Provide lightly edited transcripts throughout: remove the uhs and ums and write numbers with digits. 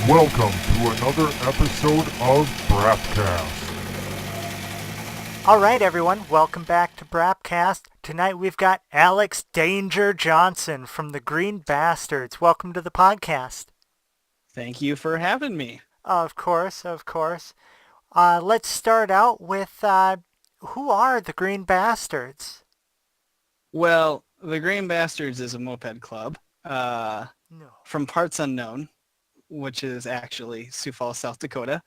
Welcome to another episode of Brapcast. All right, everyone, welcome back to Brapcast. Tonight we've got Alex Danger Johnson from the Green Bastards. Welcome to the podcast. Thank you for having me. Of course, of course. Let's start out with who are the Green Bastards? Well, the Green Bastards is a moped club No. from parts unknown, which is actually Sioux Falls, South Dakota.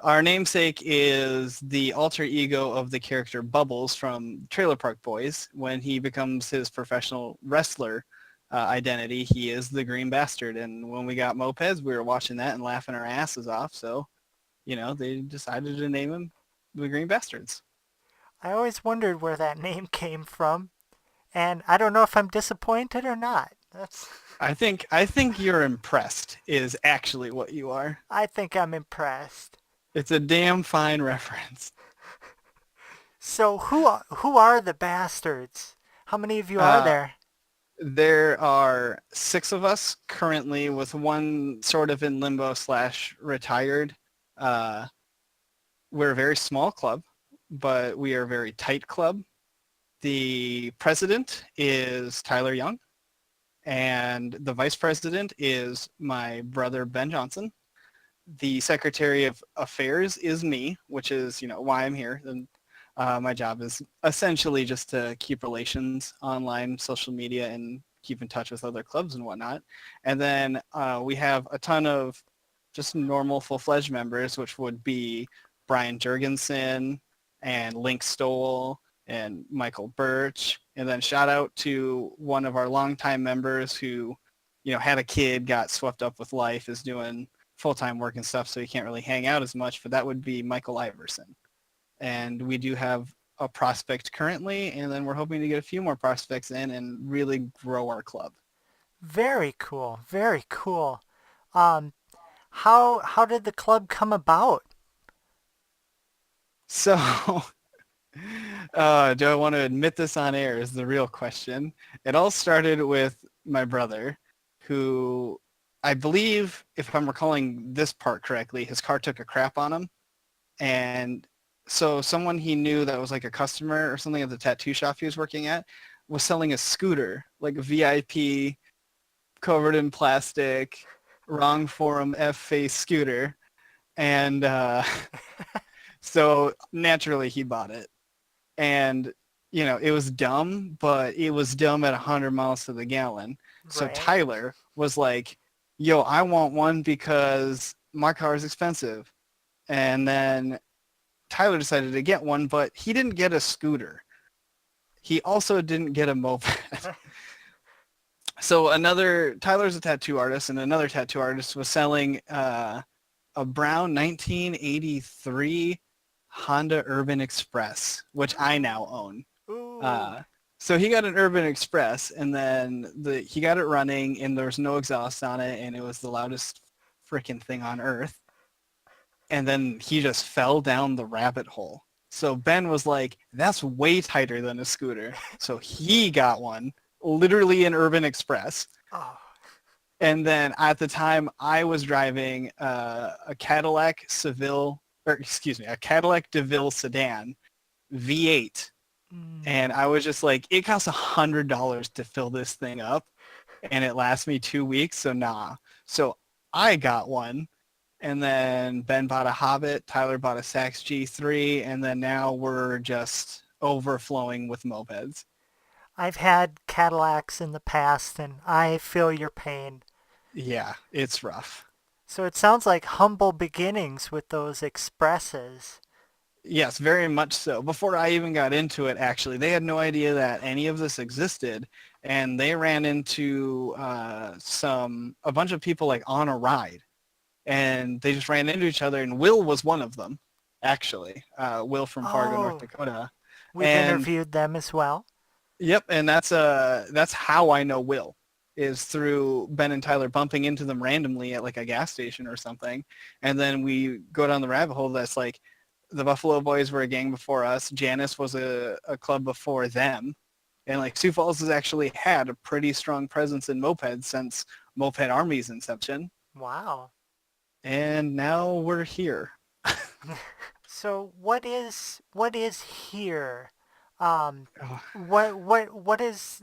Our namesake is the alter ego of the character Bubbles from Trailer Park Boys. When he becomes his professional wrestler identity, he is the Green Bastard. And when we got mopeds, we were watching that and laughing our asses off. So, they decided to name him the Green Bastards. I always wondered where that name came from, and I don't know if I'm disappointed or not. I think you're impressed is actually what you are. I think I'm impressed. It's a damn fine reference. So who are the bastards? How many of you are there? There are 6 of us currently, with one sort of in limbo / retired. We're a very small club, but we are a very tight club. The president is Tyler Young, and the vice president is my brother Ben Johnson. The secretary of affairs is me, which is why I'm here. And my job is essentially just to keep relations online, social media, and keep in touch with other clubs and whatnot. And then we have a ton of just normal full-fledged members, which would be Brian Jurgensen and Link Stoll and Michael Birch. And then shout out to one of our longtime members who, had a kid, got swept up with life, is doing full-time work and stuff, so he can't really hang out as much, but that would be Michael Iverson. And we do have a prospect currently, and then we're hoping to get a few more prospects in and really grow our club. Very cool. Very cool. How did the club come about? So, do I want to admit this on air is the real question. It all started with my brother, who I believe, if I'm recalling this part correctly, his car took a crap on him. And so someone he knew that was like a customer or something at the tattoo shop he was working at was selling a scooter, like a VIP, covered in plastic, wrong forum F-face scooter. And so naturally he bought it. And, it was dumb, but it was dumb at 100 miles to the gallon. So Right. Tyler was like, yo, I want one because my car is expensive. And then Tyler decided to get one, but he didn't get a scooter. He also didn't get a moped. So Tyler's a tattoo artist, and another tattoo artist was selling a brown 1983 Honda Urban Express, which I now own. Ooh. So he got an Urban Express, and then he got it running, and there was no exhaust on it, and it was the loudest freaking thing on earth. And then he just fell down the rabbit hole. So Ben was like, that's way tighter than a scooter. So he got one, literally an Urban Express. Oh. And then at the time, I was driving a Cadillac DeVille sedan, V8. And I was just like, it costs $100 to fill this thing up, and it lasts me 2 weeks, so nah. So I got one, and then Ben bought a Hobbit, Tyler bought a Sax G3, and then now we're just overflowing with mopeds. I've had Cadillacs in the past, and I feel your pain. Yeah, it's rough. So it sounds like humble beginnings with those Expresses. Yes, very much so. Before I even got into it, actually, they had no idea that any of this existed, and they ran into a bunch of people like on a ride, and they just ran into each other, and Will was one of them, actually. Will from Fargo, North Dakota. We've interviewed them as well. Yep, and that's how I know Will, is through Ben and Tyler bumping into them randomly at like a gas station or something, and then we go down the rabbit hole that's like, the Buffalo Boys were a gang before us. Janus was a club before them. And like Sioux Falls has actually had a pretty strong presence in mopeds since Moped Army's inception. Wow. And now we're here. So what is here? Oh, What is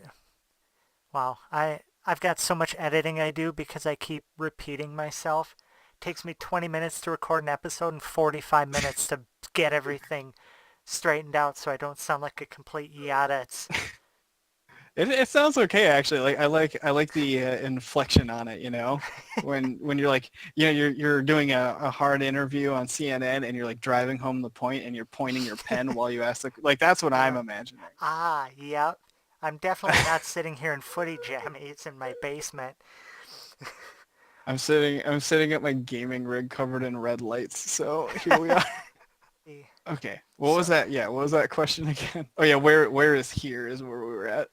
wow, I've got so much editing I do because I keep repeating myself. It takes me 20 minutes to record an episode and 45 minutes to get everything straightened out so I don't sound like a complete yada. It's it sounds okay actually. I like the inflection on it. When you're like you're doing a hard interview on CNN and you're like driving home the point and you're pointing your pen while you ask like that's what I'm yeah. imagining. Yep. I'm definitely not sitting here in footy jammies in my basement. I'm sitting at my gaming rig covered in red lights. So here we are. Okay. What was So that? Yeah, what was that question again? Oh yeah, where is here is where we were at.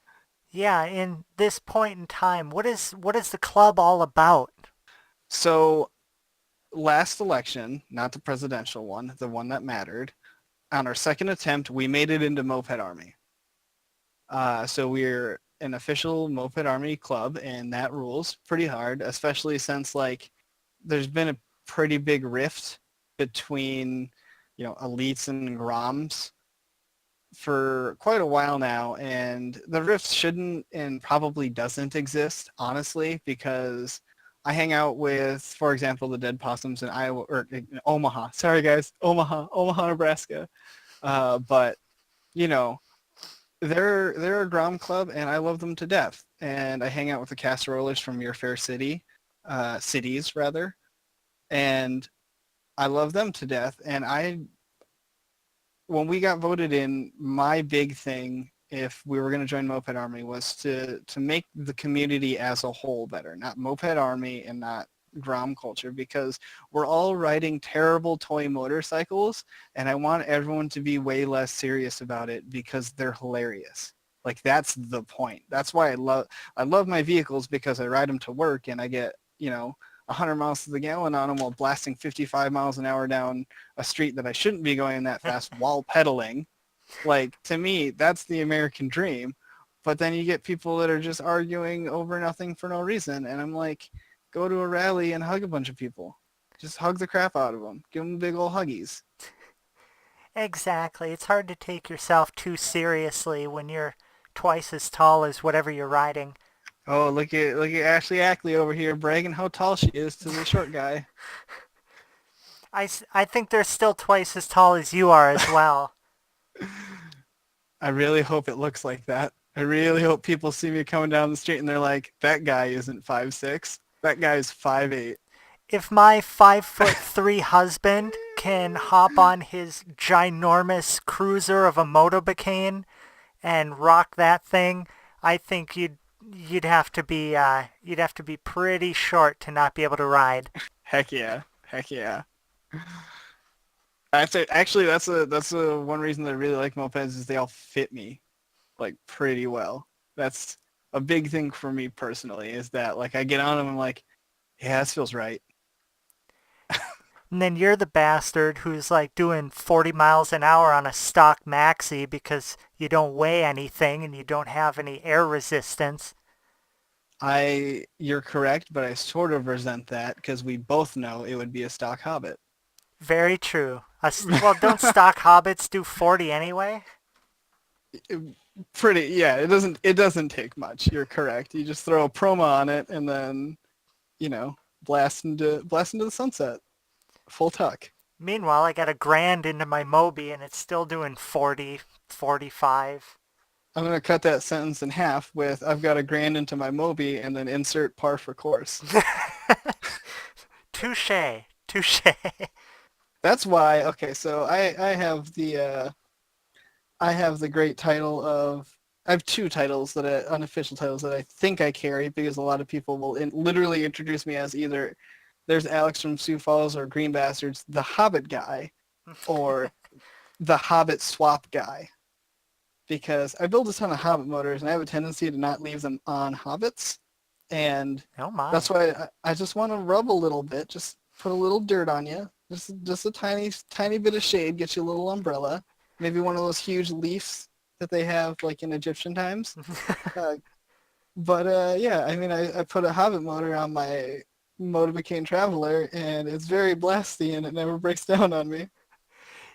yeah, in this point in time, what is the club all about? So last election, not the presidential one, the one that mattered, on our second attempt, we made it into Moped Army. So we're an official Moped Army club, and that rules pretty hard, especially since like there's been a pretty big rift between elites and Groms for quite a while now, and the rift shouldn't and probably doesn't exist, honestly, because I hang out with, for example, the Dead Possums in Iowa or in Omaha. Sorry, guys, Omaha, Nebraska. But you know, they're a Grom club, and I love them to death. And I hang out with the casserolers from your fair cities rather, and I love them to death. And when we got voted in, my big thing, if we were going to join Moped Army, was to make the community as a whole better, not Moped Army and not Grom culture, because we're all riding terrible toy motorcycles, and I want everyone to be way less serious about it because they're hilarious. Like that's the point. That's why I love my vehicles, because I ride them to work and I get 100 miles to the gallon on them while blasting 55 miles an hour down a street that I shouldn't be going that fast while pedaling. Like, to me, that's the American dream. But then you get people that are just arguing over nothing for no reason. And I'm like, go to a rally and hug a bunch of people. Just hug the crap out of them. Give them big old huggies. Exactly. It's hard to take yourself too seriously when you're twice as tall as whatever you're riding. Oh, look at Ashley Ackley over here bragging how tall she is to the short guy. I think they're still twice as tall as you are as well. I really hope it looks like that. I really hope people see me coming down the street and they're like, that guy isn't 5'6". That guy's 5'8". If my 5'3" husband can hop on his ginormous cruiser of a Mobiie and rock that thing, I think you'd have to be pretty short to not be able to ride. Heck yeah. Heck yeah. Actually, that's a one reason that I really like mopeds is they all fit me like pretty well. That's a big thing for me personally, is that like I get on them and I'm like, yeah, this feels right. And then you're the bastard who's like doing 40 miles an hour on a stock maxi because you don't weigh anything and you don't have any air resistance. You're correct, but I sort of resent that because we both know it would be a stock Hobbit. Very true. Well, don't stock hobbits do 40 anyway? Pretty, yeah. It doesn't take much. You're correct. You just throw a promo on it and then, blast into the sunset. Full tuck. Meanwhile, I got a grand into my Mobiie and it's still doing 40, 45. I'm gonna cut that sentence in half with I've got a grand into my Mobiie and then insert par for course. Touche. Touche. That's why. Okay, so I have the great title of, I have two titles unofficial titles that I think I carry, because a lot of people will literally introduce me as either there's Alex from Sioux Falls or Green Bastards, the Hobbit guy, or the Hobbit swap guy, because I build a ton of Hobbit motors and I have a tendency to not leave them on Hobbits, and Oh my. that's why I just want to rub a little bit, just put a little dirt on you, just a tiny bit of shade, get you a little umbrella, maybe one of those huge leaves that they have like in Egyptian times. But yeah, I mean, I put a Hobbit motor on my Mobiie Traveler, and it's very blasty and it never breaks down on me.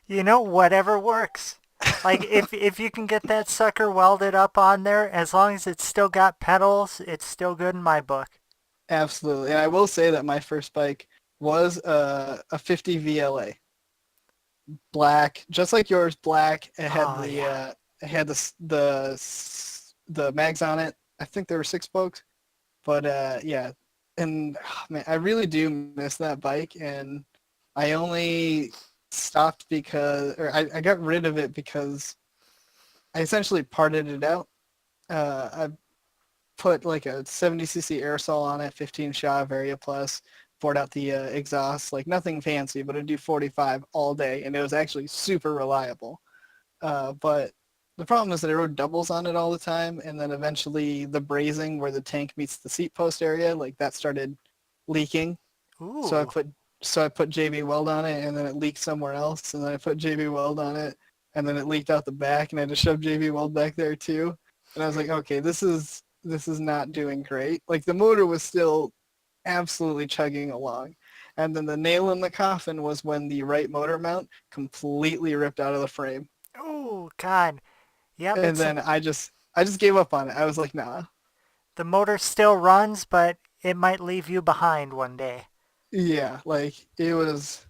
You know, whatever works. Like if you can get that sucker welded up on there, as long as it's still got pedals, it's still good in my book. Absolutely. And I will say that my first bike was a 50 VLA. Black, just like yours, black. It had Oh yeah. it had the mags on it. I think there were 6 spokes. But yeah, and man, I really do miss that bike, and I only stopped because, or I got rid of it because I essentially parted it out. I put like a 70cc aerosol on it, 15 shot Varia Plus, poured out the exhaust, like nothing fancy, but it'd do 45 all day, and it was actually super reliable. But the problem is that I rode doubles on it all the time, and then eventually the brazing where the tank meets the seat post area, like that started leaking. So I Ooh. put so I put JB Weld on it, and then it leaked somewhere else, and then I put JB Weld on it, and then it leaked out the back, and I had to shove JB Weld back there too. And I was like, okay, this is not doing great. Like the motor was still absolutely chugging along. And then the nail in the coffin was when the right motor mount completely ripped out of the frame. Oh God. Yep. And then I just gave up on it. I was like, nah. The motor still runs, but it might leave you behind one day. Yeah, like it was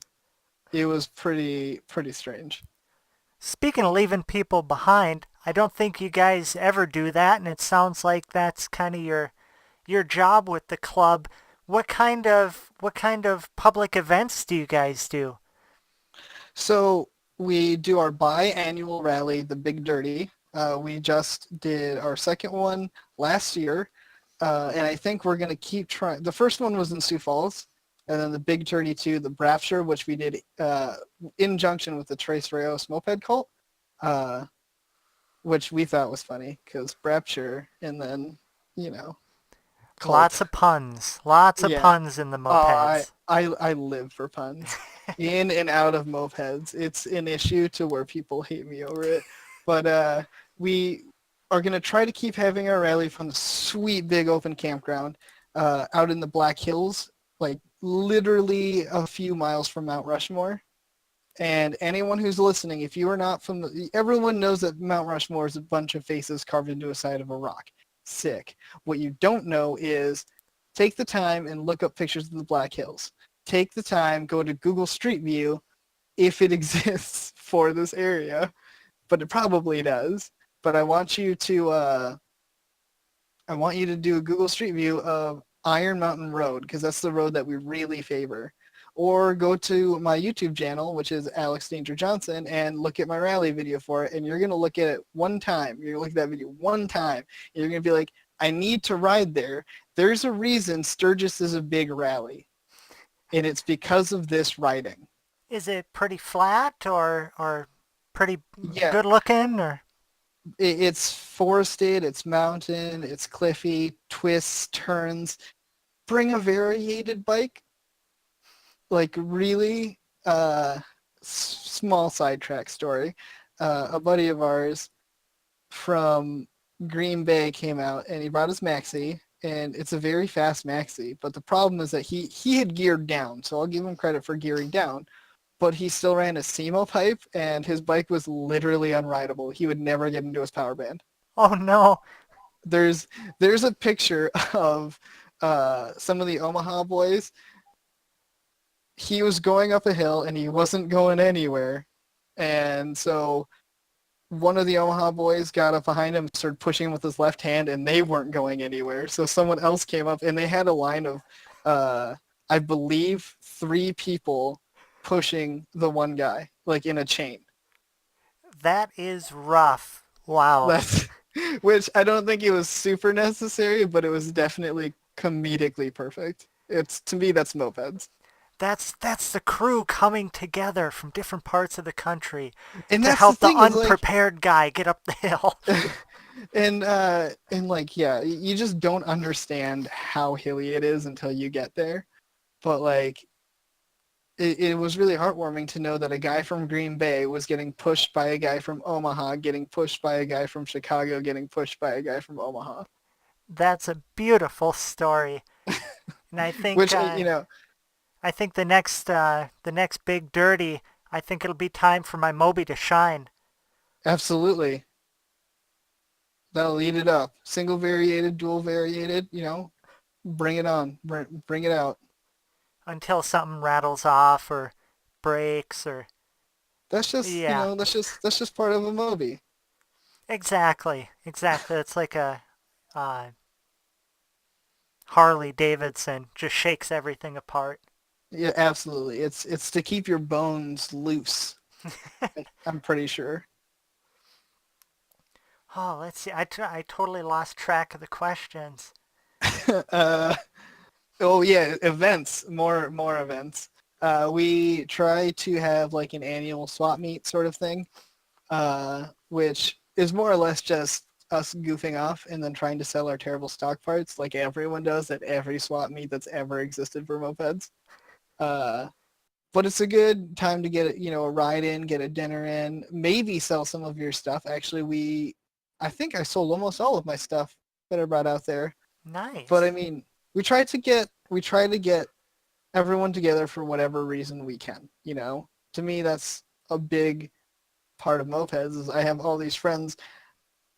pretty strange. Speaking of leaving people behind, I don't think you guys ever do that, and it sounds like that's kind of your job with the club. What kind of public events do you guys do? So we do our biannual rally, the Big Dirty. We just did our second one last year, and I think we're gonna keep trying. The first one was in Sioux Falls, and then the Big Dirty 2, the Brapture, which we did in conjunction with the Tres Rayos moped cult, uh, which we thought was funny because Brapture and then you know Lots cult. of puns. Lots of Yeah. puns in the Oh, I, mopeds. I I live for puns. In and out of mopeds. It's an issue to where people hate me over it. But we are gonna try to keep having our rally from the sweet big open campground out in the Black Hills, like literally a few miles from Mount Rushmore. And anyone who's listening, if you are not from everyone knows that Mount Rushmore is a bunch of faces carved into a side of a rock. Sick. What you don't know is take the time and look up pictures of the Black Hills. Take the time, go to Google Street View if it exists for this area, but it probably does. But I want you to do a Google Street View of Iron Mountain Road because that's the road that we really favor. Or go to my YouTube channel, which is Alex Danger Johnson, and look at my rally video for it. And you're gonna look at it one time. You're gonna look at that video one time, and you're gonna be like, I need to ride there. There's a reason Sturgis is a big rally, and it's because of this riding. Is it pretty flat or pretty Yeah, good looking or it's forested, it's mountain, it's cliffy, twists, turns. Bring a variated bike, like really small sidetrack story. A buddy of ours from Green Bay came out and he brought his maxi, and it's a very fast maxi. But the problem is that he had geared down, so I'll give him credit for gearing down. But he still ran a SEMO pipe, and his bike was literally unrideable. He would never get into his power band. oh no. There's there's a picture of some of the Omaha boys. He was going up a hill and he wasn't going anywhere, and so one of the Omaha boys got up behind him, started pushing him with his left hand, and they weren't going anywhere. So someone else came up, and they had a line of, I believe, 3 people pushing the one guy, like in a chain. That is rough. Wow. That's, which I don't think it was super necessary, but it was definitely comedically perfect. It's to me that's mopeds, That's the crew coming together from different parts of the country and to that's the help the thing is like, unprepared guy get up the hill. and like yeah, you just don't understand how hilly it is until you get there. But like it was really heartwarming to know that a guy from Green Bay was getting pushed by a guy from Omaha, getting pushed by a guy from Chicago, getting pushed by a guy from Omaha. That's a beautiful story. And I think Which, I think the next big dirty, I think it'll be time for my Mobiie to shine absolutely. That'll eat it up. Single variated, dual variated, bring it on. Bring it out. until something rattles off or breaks or That's just, yeah, that's just part of a Mobiie. exactly. It's like a uh, Harley Davidson just shakes everything apart. Yeah, absolutely. It's to keep your bones loose. I'm pretty sure. Oh, let's see. I totally lost track of the questions. uh, oh yeah, events, more events. We try to have like an annual swap meet sort of thing, which is more or less just us goofing off and then trying to sell our terrible stock parts like everyone does at every swap meet that's ever existed for mopeds. Uh, but it's a good time to get a ride in, get a dinner in, maybe sell some of your stuff. Actually, I think I sold almost all of my stuff that I brought out there. But Nice. I mean, we try to get everyone together for whatever reason we can. To me, that's a big part of mopeds. Is I have all these friends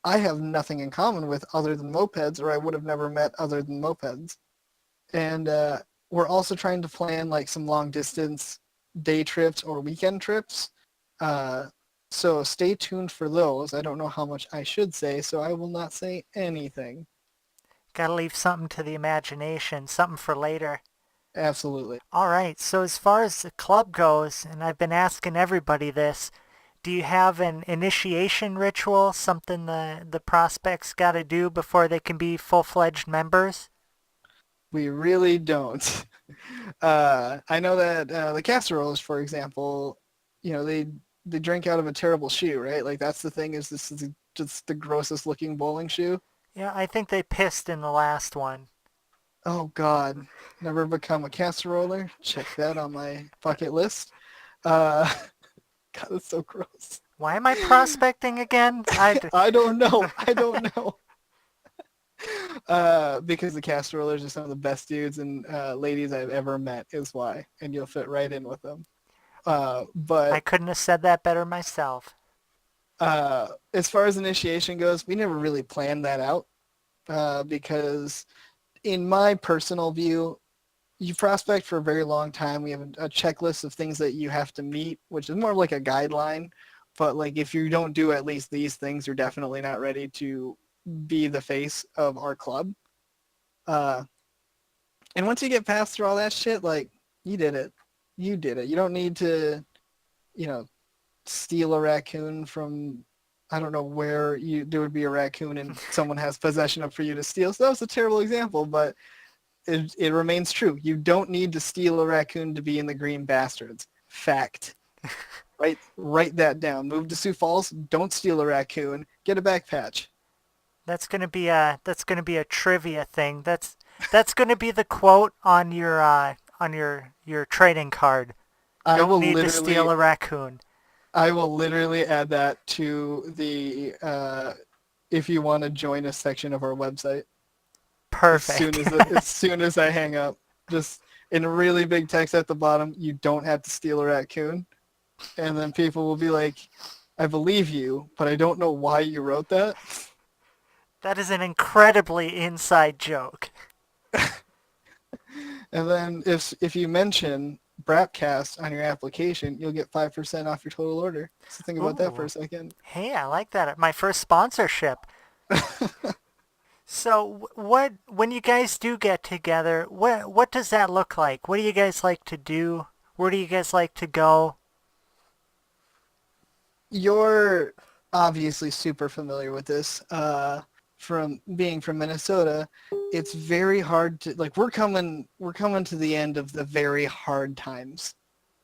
I have nothing in common with other than mopeds, or I would have never met other than mopeds. And we're also trying to plan like some long distance day trips or weekend trips. Uh, so stay tuned for those. I don't know how much I should say, so I will not say anything. Gotta leave something to the imagination, something for later. Absolutely. All right, so as far as the club goes, and I've been asking everybody this, do you have an initiation ritual, something the prospects got to do before they can be full-fledged members? We really don't. I know that the casseroles, for example, they drink out of a terrible shoe, right? Like that's the thing is this is just the grossest looking bowling shoe. Yeah, I think they pissed in the last one. Oh God, never become a casseroler. Check that on my bucket list. Uh, God, it's so gross. Why am I prospecting again? I don't know. I don't know. Because the casserolers are some of the best dudes and ladies I've ever met is why, and you'll fit right in with them. I But couldn't have said that better myself. as far as initiation goes, we never really planned that out because, in my personal view, you prospect for a very long time. We have a checklist of things that you have to meet, which is more like a guideline. But like if you don't do at least these things, you're definitely not ready to be the face of our club. Uh, and once you get past through all that shit, like you did it. You did it. You don't need to, you know, steal a raccoon from I don't know where there would be a raccoon and someone has possession of for you to steal. So that was a terrible example, but it remains true. You don't need to steal a raccoon to be in the Green Bastards. Fact. Write that down. Move to Sioux Falls. Don't steal a raccoon. Get a back patch. That's gonna be a trivia thing. That's gonna be the quote on your trading card. I Don't will need to literally steal a raccoon. I will literally add that to the if you want to join a section of our website Perfect. as soon as I hang up. Just in really big text at the bottom, you don't have to steal a raccoon. And then people will be like, I believe you, but I don't know why you wrote that. That is an incredibly inside joke. And then if you mention Brapcast on your application, you'll get 5% off your total order. So think about that for Ooh. a second. Hey, I like that. My first sponsorship. So, when you guys do get together, what does that look like? What do you guys like to do? Where do you guys like to go? You're obviously super familiar with this. From being from Minnesota, it's very hard to like we're coming to the end of the very hard times.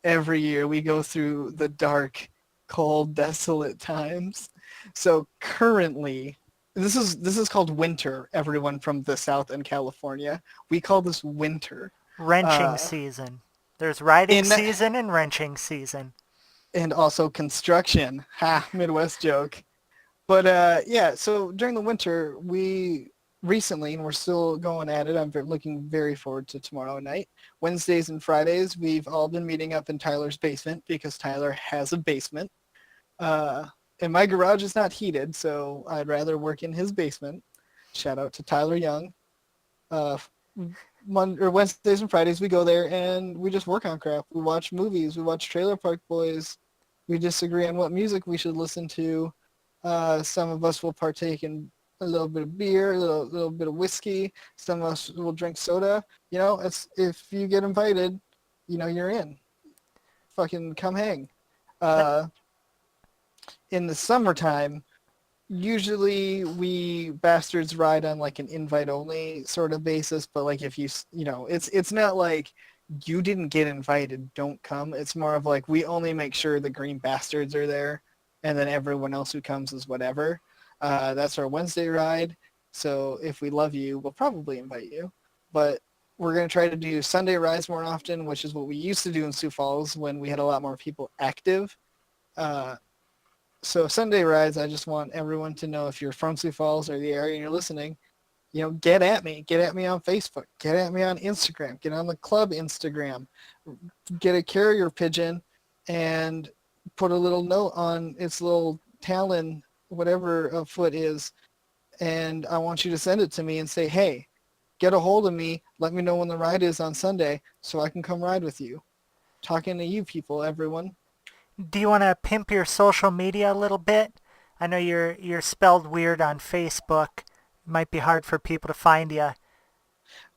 Every year we go through the dark, cold, desolate times. So currently, this is called winter. Everyone from the South and California, we call this winter. Wrenching Uh, season. There's riding in season and wrenching season. and also construction. Ha, Midwest joke. But yeah, so during the winter, we recently, and we're still going at it. I'm looking very forward to tomorrow night. Wednesdays and Fridays, we've all been meeting up in Tyler's basement because Tyler has a basement. Uh, and my garage is not heated, so I'd rather work in his basement. Shout out to Tyler Young. Uh, Wednesdays and Fridays, we go there and we just work on crap. We watch movies. We watch Trailer Park Boys. We disagree on what music we should listen to. Some of us will partake in a little bit of beer, a little bit of whiskey. Some of us will drink soda. You know, it's if you get invited, you know you're in. Fucking come hang. That, In the summertime, usually we bastards ride on like an invite only sort of basis, but like if you know, it's not like you didn't get invited, don't come. It's more of like we only make sure the green bastards are there, and then everyone else who comes is whatever. That's our Wednesday ride. So if we love you, we'll probably invite you. But we're going to try to do Sunday rides more often, which is what we used to do in Sioux Falls when we had a lot more people active. So Sunday rides, I just want everyone to know if you're from Sioux Falls or the area and you're listening, you know, get at me. Get at me on Facebook. Get at me on Instagram. Get on the club Instagram. Get a carrier pigeon and put a little note on its little talon, whatever a foot is, and I want you to send it to me and say, hey, get a hold of me. Let me know when the ride is on Sunday so I can come ride with you. Talking to you people, everyone. do you want to pimp your social media a little bit? I know you're spelled weird on Facebook. It might be hard for people to find you.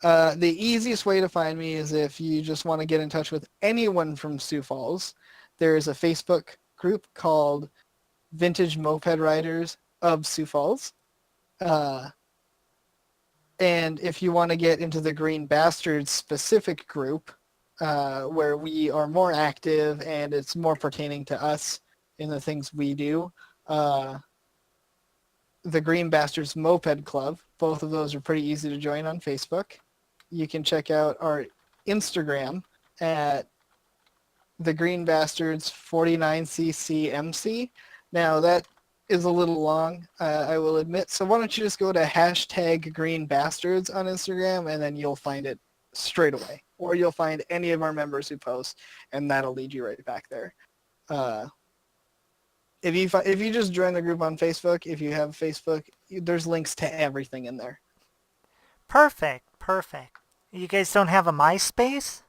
The easiest way to find me is if you just want to get in touch with anyone from Sioux Falls. There is a Facebook group called Vintage Moped Riders of Sioux Falls. And if you want to get into the Green Bastards specific group, where we are more active and it's more pertaining to us in the things we do, the Green Bastards Moped Club, both of those are pretty easy to join on Facebook. You can check out our Instagram at the Green Bastards 49ccmc. Now that is a little long, I will admit. So why don't you just go to hashtag Green Bastards on Instagram and then you'll find it straight away. Or you'll find any of our members who post and that'll lead you right back there. If you just join the group on Facebook, if you have Facebook, there's links to everything in there. Perfect. You guys don't have a MySpace?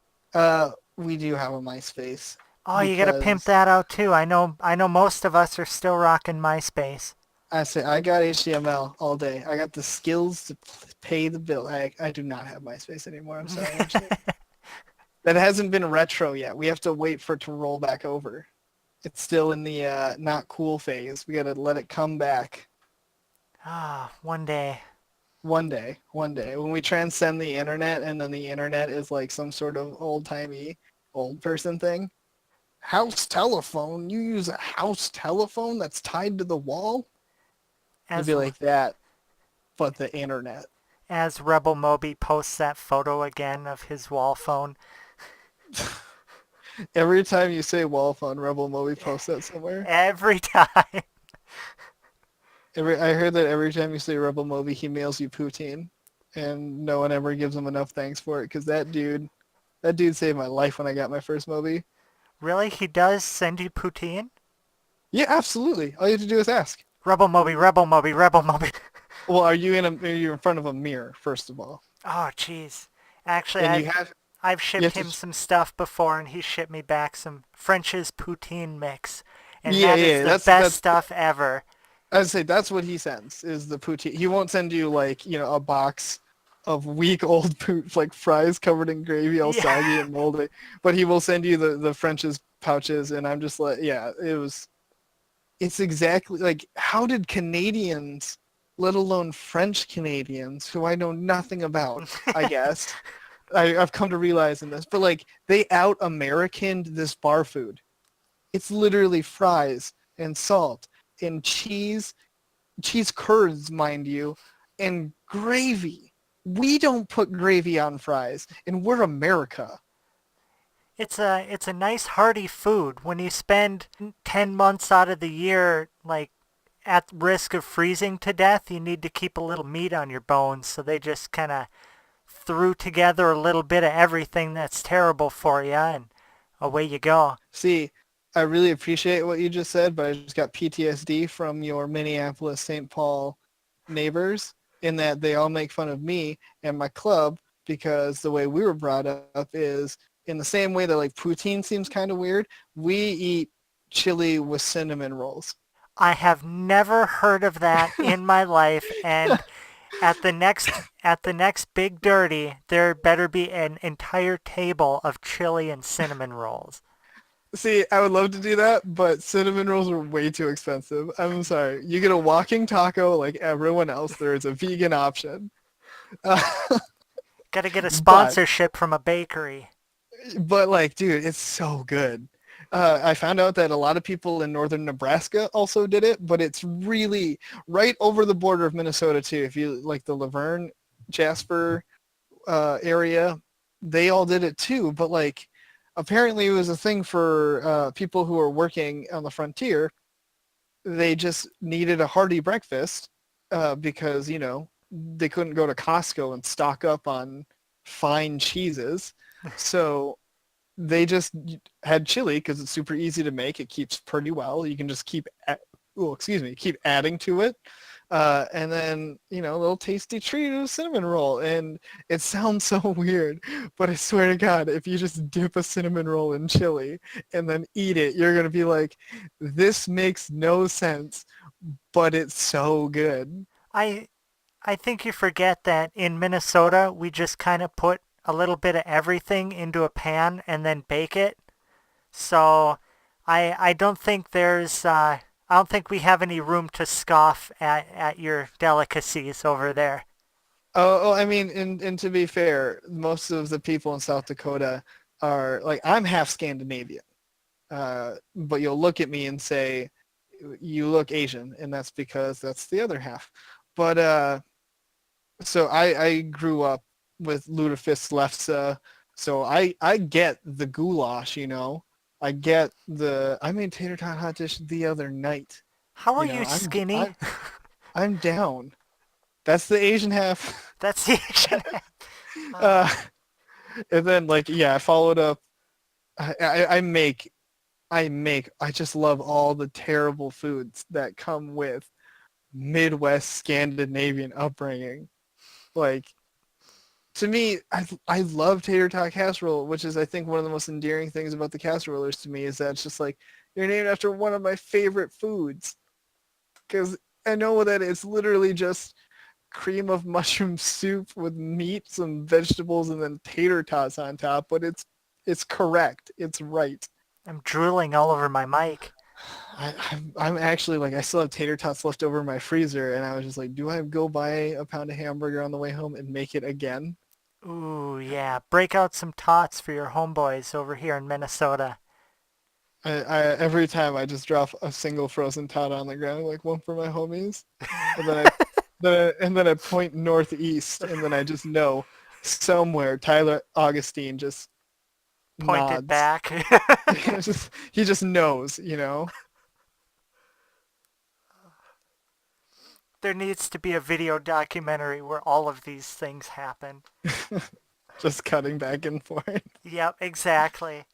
We do have a MySpace. Oh, you gotta pimp that out too. I know most of us are still rocking MySpace. I say I got HTML all day. I got the skills to pay the bill. I do not have MySpace anymore. I'm sorry. That hasn't been retro yet. We have to wait for it to roll back over. It's still in the not cool phase. We gotta let it come back. One day. One day. When we transcend the internet and then the internet is like some sort of old-timey old person thing. House telephone? You use a house telephone that's tied to the wall? It'd be like that, but the internet. As Rebel Mobiie posts that photo again of his wall phone. Every time you say wall phone, Rebel Mobiie posts that somewhere. Every time. I heard that every time you say Rebel Mobiie, he mails you poutine, and no one ever gives him enough thanks for it, because that dude saved my life when I got my first Mobiie. Really? He does send you poutine? Yeah, absolutely. All you have to do is ask. Rebel Mobiie. Well, are you in front of a mirror, first of all? Oh, jeez. Actually, I've shipped him some stuff before, and he shipped me back some French's poutine mix. And that is the best stuff ever. I'd say that's what he sends, is the poutine. He won't send you, like, you know, a box of week-old like fries covered in gravy, all soggy and moldy. But he will send you the French's pouches, and I'm just like, yeah, it's exactly, like, how did Canadians, let alone French Canadians, who I know nothing about, I guess, I've come to realize in this, but, like, they out-Americaned this bar food. It's literally fries and salt and cheese curds, mind you, and gravy. We don't put gravy on fries, and we're America. It's a nice hearty food when you spend 10 months out of the year, like, at risk of freezing to death, you need to keep a little meat on your bones. So they just kind of threw together a little bit of everything that's terrible for you, and away you go. See, I really appreciate what you just said, but I just got PTSD from your Minneapolis, St. Paul neighbors in that they all make fun of me and my club because the way we were brought up is in the same way that like poutine seems kind of weird, we eat chili with cinnamon rolls. I have never heard of that in my life, and at the next Big Dirty, there better be an entire table of chili and cinnamon rolls. See, I would love to do that, but cinnamon rolls are way too expensive. I'm sorry. You get a walking taco like everyone else. There is a vegan option. Gotta get a sponsorship from a bakery. But like, dude, it's so good. I found out that a lot of people in northern Nebraska also did it, but it's really right over the border of Minnesota too. If you like the Laverne, Jasper area, they all did it too. But like, apparently it was a thing for people who were working on the frontier. They just needed a hearty breakfast because, you know, they couldn't go to Costco and stock up on fine cheeses. So they just had chili because it's super easy to make. It keeps pretty well. You can just keep adding to it. And then, you know, a little tasty treat of a cinnamon roll. And it sounds so weird, but I swear to God, if you just dip a cinnamon roll in chili and then eat it, you're going to be like, this makes no sense, but it's so good. I think you forget that in Minnesota, we just kind of put a little bit of everything into a pan and then bake it. So I don't think I don't think we have any room to scoff at your delicacies over there. Oh, I mean, and to be fair, most of the people in South Dakota are like, I'm half Scandinavian, but you'll look at me and say, you look Asian, and that's because that's the other half. But so I grew up with lutefisk lefse, so I get the goulash, you know. I made tater tot hot dish the other night. How are you skinny? I'm down. That's the Asian half. That's the Asian half. And then like, yeah, I followed up. I just love all the terrible foods that come with Midwest Scandinavian upbringing. Like, to me, I love tater tot casserole, which is I think one of the most endearing things about the casserolers to me is that it's just like, you're named after one of my favorite foods. Because I know that it's literally just cream of mushroom soup with meat, some vegetables, and then tater tots on top, but it's correct. It's right. I'm drooling all over my mic. I'm actually like, I still have tater tots left over in my freezer, and I was just like, do I go buy a pound of hamburger on the way home and make it again? Ooh, yeah. Break out some tots for your homeboys over here in Minnesota. I every time I just drop a single frozen tot on the ground, like one for my homies, and then I point northeast, and then I just know somewhere Tyler Augustine just Pointed nods. back. he just knows, you know. There needs to be a video documentary where all of these things happen. Just cutting back and forth. Yep, exactly.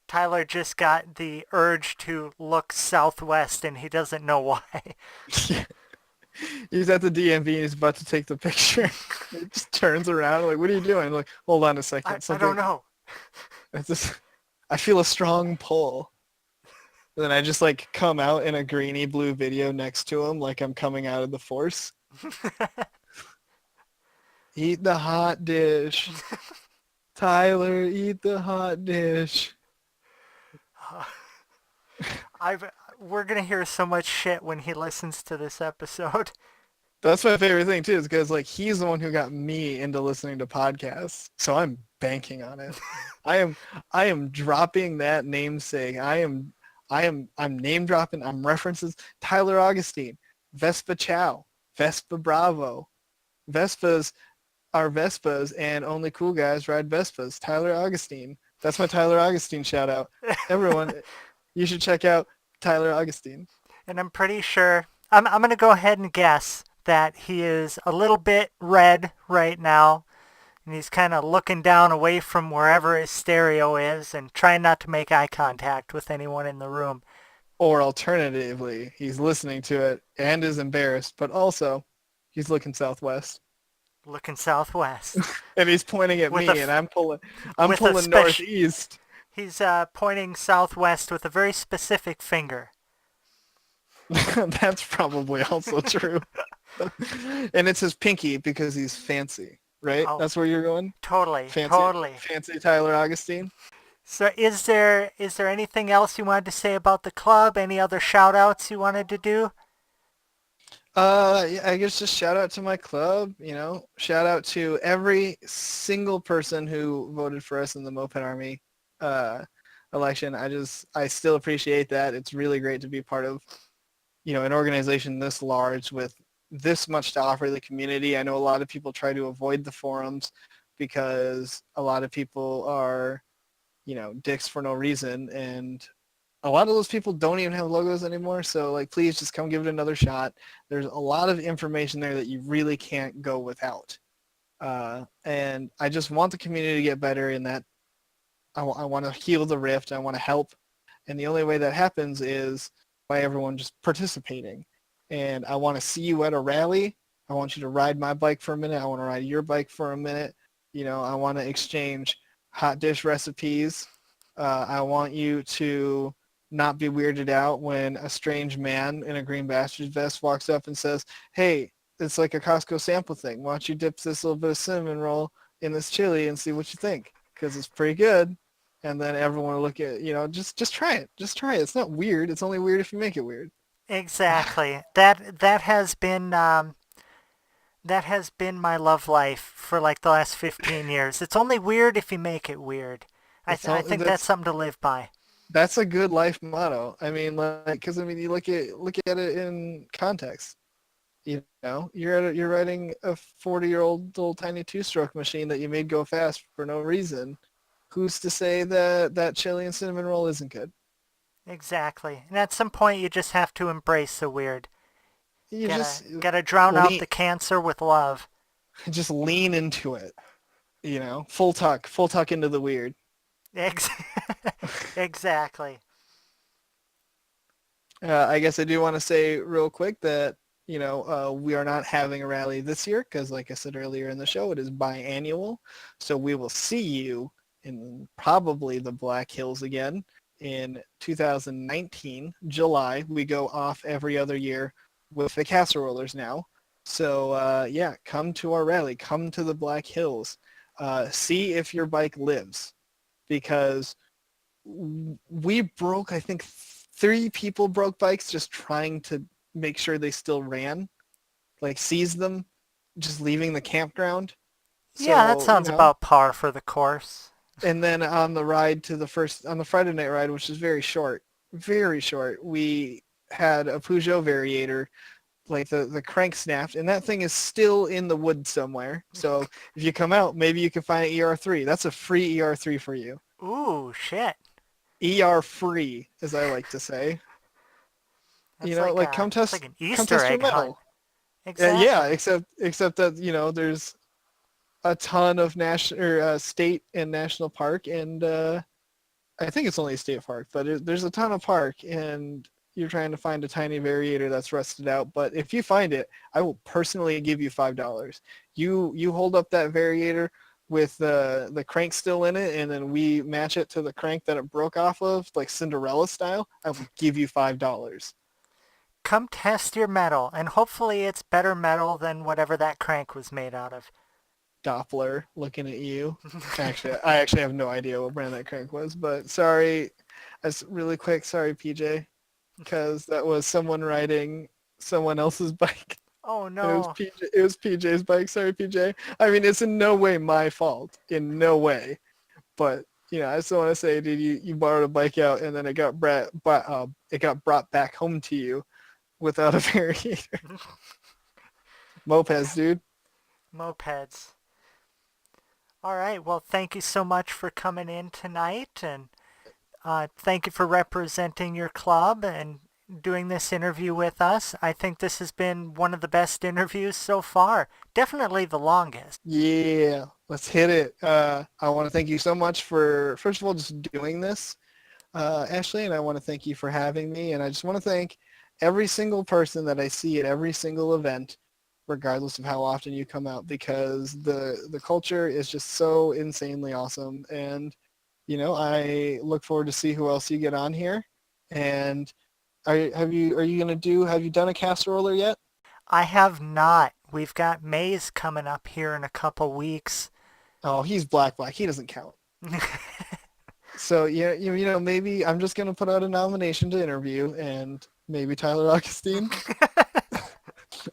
Tyler just got the urge to look southwest and he doesn't know why. Yeah. He's at the DMV and he's about to take the picture. He just turns around like, what are you doing? I'm like, hold on a second. I don't know. I feel a strong pull. And then I just like come out in a greeny blue video next to him like I'm coming out of the Force. Eat the hot dish. Tyler, eat the hot dish. We're going to hear so much shit when he listens to this episode. That's my favorite thing too, is because like he's the one who got me into listening to podcasts. So I'm banking on it. I am dropping that namesake. I'm name dropping. I'm references Tyler Augustine, Vespa Chow, Vespa Bravo. Vespas are Vespas and only cool guys ride Vespas. Tyler Augustine. That's my Tyler Augustine shout out. Everyone, you should check out Tyler Augustine. And I'm pretty sure I'm going to go ahead and guess that he is a little bit red right now, and he's kind of looking down away from wherever his stereo is and trying not to make eye contact with anyone in the room. Or alternatively, he's listening to it and is embarrassed, but also he's looking southwest. Looking southwest. And he's pointing at With a me, and I'm with a pulling northeast. He's pointing southwest with a very specific finger. That's probably also true. And it's his pinky because he's fancy, right? Oh, That's where you're going? totally, Fancy, totally. fancy Tyler Augustine? So is there anything else you wanted to say about the club? Any other shout outs you wanted to do? Yeah, I guess just shout out to my club, shout out to every single person who voted for us in the Moped Army election. I still appreciate that. It's really great to be part of, an organization this large with this much to offer the community. I know a lot of people try to avoid the forums because a lot of people are, dicks for no reason, and a lot of those people don't even have logos anymore. So please just come give it another shot. There's a lot of information there that you really can't go without. And I just want the community to get better in that. I want to heal the rift. I want to help. And the only way that happens is by everyone just participating. And I want to see you at a rally. I want you to ride my bike for a minute. I want to ride your bike for a minute. I want to exchange hot dish recipes. I want you to not be weirded out when a strange man in a Green Bastard vest walks up and says, hey, it's like a Costco sample thing. Why don't you dip this little bit of cinnamon roll in this chili and see what you think? Because it's pretty good. And then everyone will look at, just try it. Just try it. It's not weird. It's only weird if you make it weird. Exactly. That has been my love life for the last 15 years. It's only weird if you make it weird. I think that's something to live by. That's a good life motto. I mean, because you look at it in context. You're riding a 40-year-old little tiny two-stroke machine that you made go fast for no reason. Who's to say that chili and cinnamon roll isn't good? Exactly. And at some point, you just have to embrace the weird. You gotta drown out the cancer with love. Just lean into it. Full tuck into the weird. Exactly. I guess I do want to say real quick that, we are not having a rally this year because, like I said earlier in the show, it is biannual. So we will see you in probably the Black Hills again in 2019, July. We go off every other year with the casserollers now. So, come to our rally. Come to the Black Hills. See if your bike lives. Because we broke, I think 3 people broke bikes just trying to make sure they still ran, seized them, just leaving the campground. Yeah, that sounds about par for the course. And then on the ride on the Friday night ride, which is very short, we had a Peugeot Variator, the crank snapped, and that thing is still in the wood somewhere. So if you come out, maybe you can find an ER3. That's a free ER3 for you. Ooh, shit. ER free, as I like to say. That's come test, like an come Easter test your egg hunt. metal. Exactly. Yeah, except that there's a ton of state and national park, and I think it's only a state park, but there's a ton of park, and you're trying to find a tiny Variator that's rusted out. But if you find it, I will personally give you $5. You hold up that Variator with the crank still in it, and then we match it to the crank that it broke off of, like Cinderella style, I will give you $5. Come test your metal, and hopefully it's better metal than whatever that crank was made out of. Doppler looking at you. I actually have no idea what brand that crank was, but sorry. That's really quick. Sorry, PJ, because that was someone riding someone else's bike. Oh no. It was PJ's bike. Sorry, PJ. I mean, it's in no way my fault. In no way. But I just want to say, dude, you borrowed a bike out, and then it got brought back home to you without a Variator. Mopeds, dude. Mopeds. All right. Well, thank you so much for coming in tonight, and thank you for representing your club. And doing this interview with us. I think this has been one of the best interviews so far. Definitely the longest. Yeah, let's hit it. I want to thank you so much for, first of all, just doing this, Ashley, and I want to thank you for having me. And I just want to thank every single person that I see at every single event, regardless of how often you come out, because the culture is just so insanely awesome. And, you know, I look forward to see who else you get on here. And have you done a casseroller yet? I have not. We've got Maze coming up here in a couple weeks. Oh, he's black. He doesn't count. So yeah, you know, maybe I'm just gonna put out a nomination to interview, and maybe Tyler Augustine.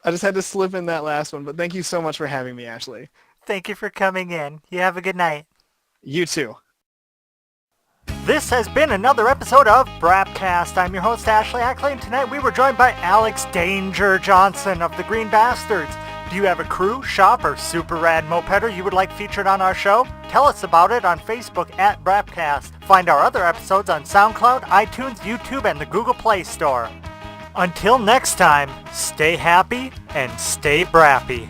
I just had to slip in that last one, but thank you so much for having me, Ashley. Thank you for coming in. You have a good night. You too. This has been another episode of Brapcast. I'm your host, Ashley Ackley, and tonight we were joined by Alex Danger Johnson of the Green Bastards. Do you have a crew, shop, or super rad mopeder you would like featured on our show? Tell us about it on Facebook at Brapcast. Find our other episodes on SoundCloud, iTunes, YouTube, and the Google Play Store. Until next time, stay happy and stay brappy.